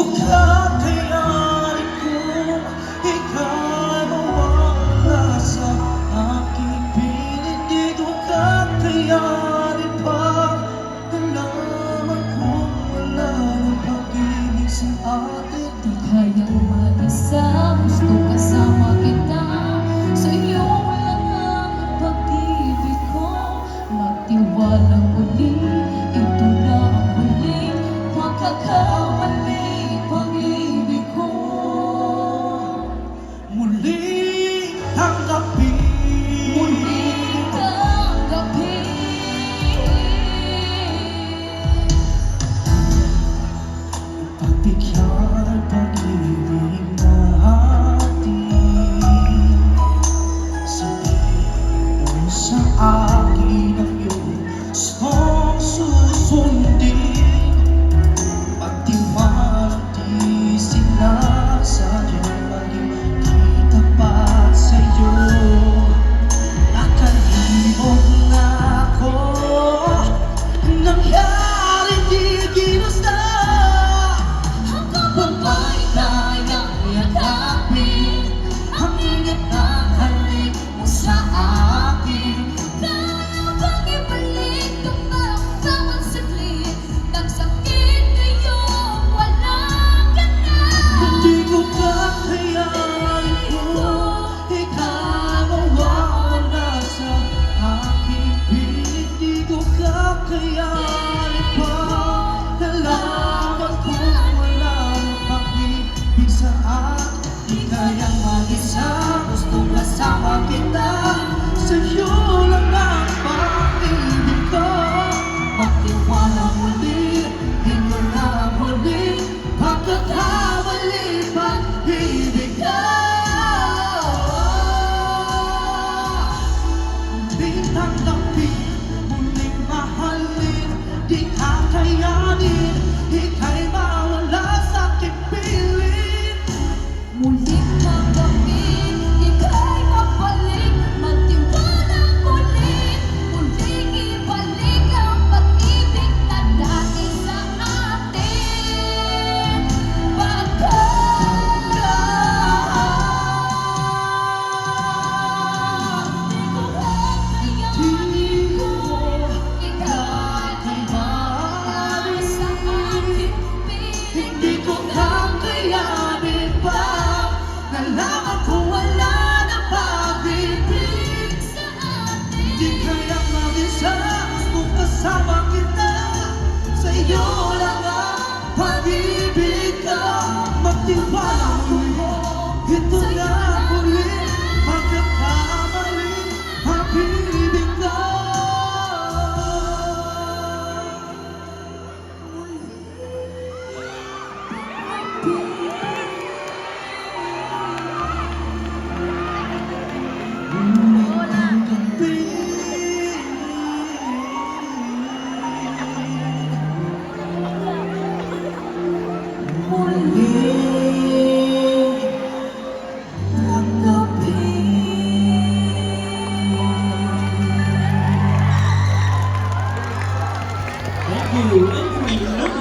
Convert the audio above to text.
kakayanin kung ikaw mawala sa aking piling. Di ko kakayanin pa nalaman kung wala ng pag-ibig sa atin. Di kayang mag-isa, gusto kasama kita. Sa iyo lang ang pag-ibig ko. Magtiwalang muli, ito na ang huling pagkakamali. Pag-ibig ko Muli tanggapin, muli tanggapin. pagbigyan ang pag-ibig natin. Sabihin mo sa akin ang iyong gustong susundin. Pagtiwalang di sinasadya, maging di tapat sa'yo. Nakalibog na ako, nangyari di ginusta. Hanggang ba'y kayang yakapin ang init ng halik mo sa akin? Kaya bang ibalik ang bawat saglit? Nagsakit ngayong wala ka na. Hindi ko kakayanin kung ikaw mawawala sa aking piling. Di ko kakayanin pa nalaman kung wala ng pag-ibig sa akin. Di kayang mag-isa, gustong kasama kita. Sa'yo lang ang pag-ibig ko. Magtiwala muli, ito na ang huli pagkakamali. Pag-ibig ko muling tanggapin, muling mahalin. Di kakayanin, ika'y mawala sa aking piling. Muling tanggapin, ika'y mabalik. Magtiwalang muli, muling ibalik ang pag-ibig na dati sa atin. Di ko kakayanin kung ika'y mawala sa aking piling. Hindi ko kakayanin pa nalaman kung wala ng pag-ibig Sa atin. di kaya mag-isa, gusto kasama kita. Sa iyo lang ang pag-ibig ko. Magtiwala muli, ito na ang huli pagkakamali. Pag-ibig ko Thank you.